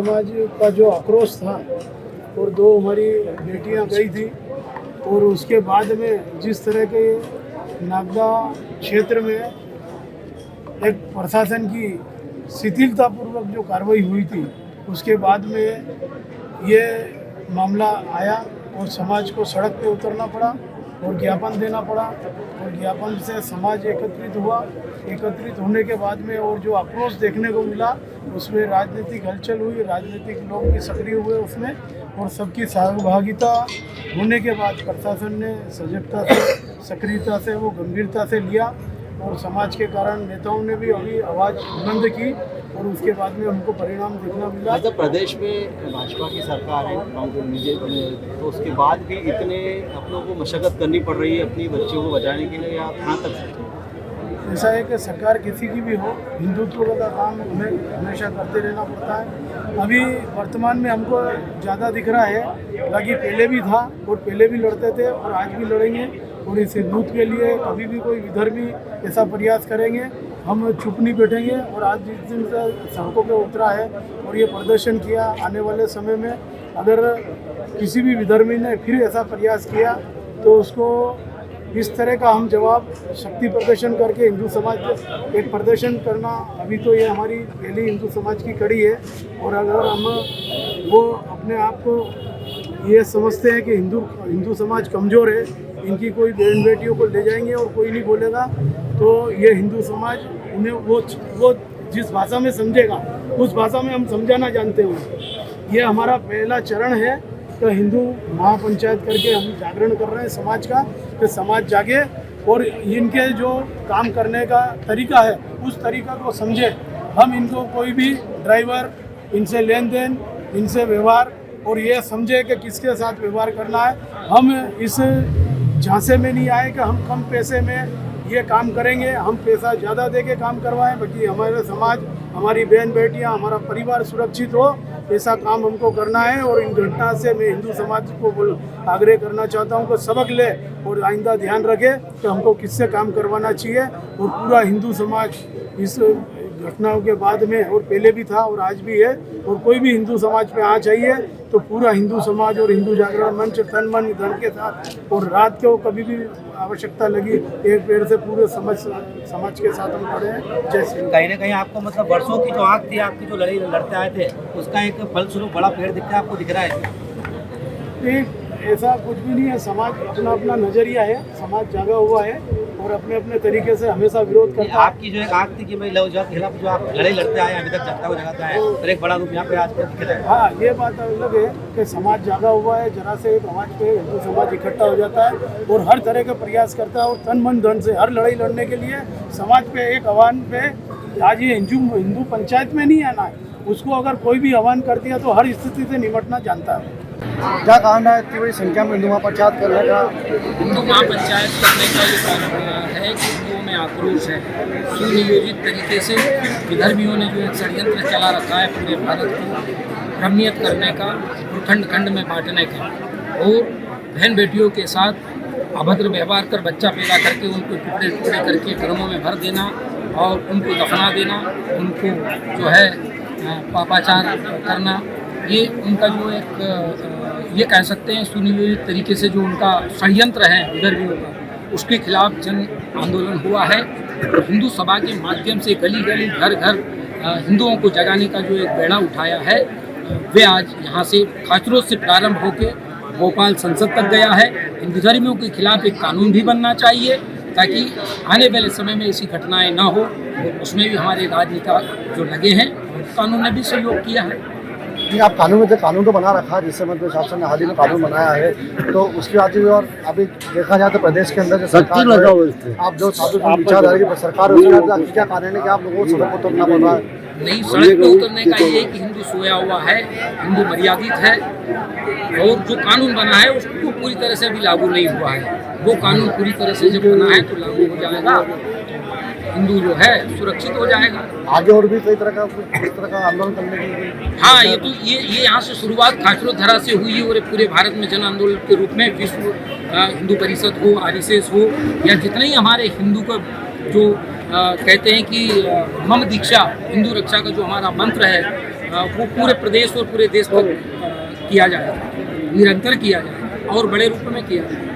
समाज का जो आक्रोश था और दो हमारी बेटियां गई थी, और उसके बाद में जिस तरह के नागदा क्षेत्र में एक प्रशासन की शिथिलतापूर्वक जो कार्रवाई हुई थी, उसके बाद में ये मामला आया और समाज को सड़क पे उतरना पड़ा और ज्ञापन देना पड़ा। और ज्ञापन से समाज एकत्रित हुआ। एकत्रित होने के बाद में और जो आक्रोश देखने को मिला, उसमें राजनीतिक हलचल हुई, राजनीतिक लोग भी सक्रिय हुए उसमें, और सबकी सहभागिता होने के बाद प्रशासन ने सजगता से, सक्रियता से, वो गंभीरता से लिया, और समाज के कारण नेताओं ने भी अभी आवाज़ बुलंद की, और उसके बाद में हमको परिणाम देखना मिला। मतलब प्रदेश में भाजपा की सरकार है, तो उसके बाद भी इतने आप लोगों को मशक्कत करनी पड़ रही है अपनी बच्चों को बचाने के लिए, या कहाँ तक? ऐसा है कि सरकार किसी की भी हो, हिंदुत्व का काम हमें हमेशा करते रहना पड़ता है। अभी वर्तमान में हमको ज़्यादा दिख रहा है, हालांकि पहले भी था और पहले भी लड़ते थे और आज भी लड़ेंगे, और इस हिंदुत्व के लिए कभी भी कोई विधर्मी ऐसा प्रयास करेंगे हम चुप नहीं बैठेंगे। और आज जिस दिन से सड़कों पे उतरा है और ये प्रदर्शन किया, आने वाले समय में अगर किसी भी विधर्मी ने फिर ऐसा प्रयास किया तो उसको इस तरह का हम जवाब शक्ति प्रदर्शन करके हिंदू समाज एक प्रदर्शन करना, अभी तो ये हमारी पहली हिंदू समाज की कड़ी है। और अगर हम वो अपने आप को ये समझते हैं कि हिंदू समाज कमज़ोर है, इनकी कोई बहन बेटियों को ले जाएंगे और कोई नहीं बोलेगा, तो ये हिंदू समाज उन्हें वो जिस भाषा में समझेगा उस भाषा में हम समझाना जानते हैं। ये हमारा पहला चरण है कि हिंदू महापंचायत करके हम जागरण कर रहे हैं समाज का, कि समाज जागे और इनके जो काम करने का तरीका है उस तरीका को समझे। हम इनको कोई भी ड्राइवर, इनसे लेन देन, इनसे व्यवहार, और ये समझे कि किसके साथ व्यवहार करना है। हम इस झांसे में नहीं आए कि हम कम पैसे में ये काम करेंगे, हम पैसा ज़्यादा दे के काम करवाएं, बल्कि हमारे समाज, हमारी बहन बेटियां, हमारा परिवार सुरक्षित हो, ऐसा काम हमको करना है। और इन घटना से मैं हिंदू समाज को आग्रह करना चाहता हूं कि सबक ले और आइंदा ध्यान रखे कि हमको किससे काम करवाना चाहिए। और पूरा हिंदू समाज इस घटनाओं के बाद में, और पहले भी था और आज भी है, और कोई भी हिंदू समाज पे आ चाहिए तो पूरा हिंदू समाज और हिंदू जागरण मंच तन मन धन के साथ, और रात को कभी भी आवश्यकता लगी एक पेड़ से पूरे समाज के साथ हम खड़े हैं। जैसे कहीं ना कहीं आपको मतलब वर्षों की जो आग थी, आपकी जो लड़ाई लड़ते आए थे, उसका एक फलस्वरूप बड़ा पेड़ दिख रहा है, आपको दिख रहा है? ऐसा कुछ भी नहीं है। समाज अपना अपना नजरिया है, समाज जागा हुआ है और अपने अपने तरीके से हमेशा विरोध करता है। आपकी जो एक आग थी कि भाई लव खिलाफ जो आप लड़ाई लड़ते आए अभी तक जनता को जगाता है, और एक बड़ा रूप यहाँ पे आज दिख रहा है। हाँ, ये बात अलग है कि समाज जागा हुआ है, जरा से एक आवाज पे हिंदू समाज इकट्ठा हो जाता है और हर तरह का प्रयास करता है, और तन मन धन से हर लड़ाई लड़ने के लिए समाज पे एक आह्वान पे, आज ये हिंदू पंचायत में नहीं आना है, उसको अगर कोई भी आह्वान कर दिया तो हर स्थिति से निपटना जानता है। क्या कारण है इतनी बड़ी संख्या में हिंदू महापंचायत करने का? हिंदू महापंचायत करने का ये कारण है कि हिंदुओं में आक्रोश है। सुनियोजित तरीके से विधर्मियों ने जो एक षड्यंत्र चला रखा है पूरे भारत को भ्रमित करने का, खंड खंड में बांटने का, और बहन बेटियों के साथ अभद्र व्यवहार कर बच्चा पैदा करके उनको टुकड़े टुकड़े करके ड्रमों में भर देना और उनको दफना देना, उनको जो है पापाचार करना, ये उनका जो एक ये कह सकते हैं सुनियोजित तरीके से जो उनका षड्यंत्र है विधर्मियों का, उसके खिलाफ जन आंदोलन हुआ है। हिंदू सभा के माध्यम से गली गली घर घर हिंदुओं को जगाने का जो एक बेड़ा उठाया है, वे आज यहाँ से खाचरों से प्रारंभ होकर भोपाल संसद तक गया है। इन विधर्मियों के खिलाफ एक कानून भी बनना चाहिए ताकि आने वाले समय में ऐसी घटनाएं ना हो। उसमें भी हमारे राजनेता जो लगे हैं, कानून ने भी सहयोग किया है। जी, आप कानून तो बना रखा है, जिससे मतलब शासन ने हाल ही में कानून बनाया है, तो उसकी बात भी, और अभी देखा जाए तो प्रदेश के अंदर जो सरकार आप जो साधु विचारधारा की सरकार है, उसमें क्या कारण है कि आप लोगों को सड़क पर उतरना पड़ रहा है? नहीं, सड़क पर उतरने का ये कि हिंदू सोया हुआ है, हिंदू मर्यादित है, और जो कानून बना है उसको पूरी तरह से अभी लागू नहीं हुआ है। वो कानून पूरी तरह से जब बना है तो लागू हो जाएगा, हिंदू जो है सुरक्षित हो जाएगा। आगे और भी कई तरह का आंदोलन करने की? हाँ, ये यहाँ से शुरुआत खाचरोधरा से हुई और पूरे भारत में जन आंदोलन के रूप में विश्व हिंदू परिषद हो, RSS हो, या जितने ही हमारे हिंदू का जो कहते हैं कि मम दीक्षा हिंदू रक्षा का जो हमारा मंत्र है, वो पूरे प्रदेश और पूरे देश पर किया जाए, निरंतर किया जाए और बड़े रूप में किया जाए।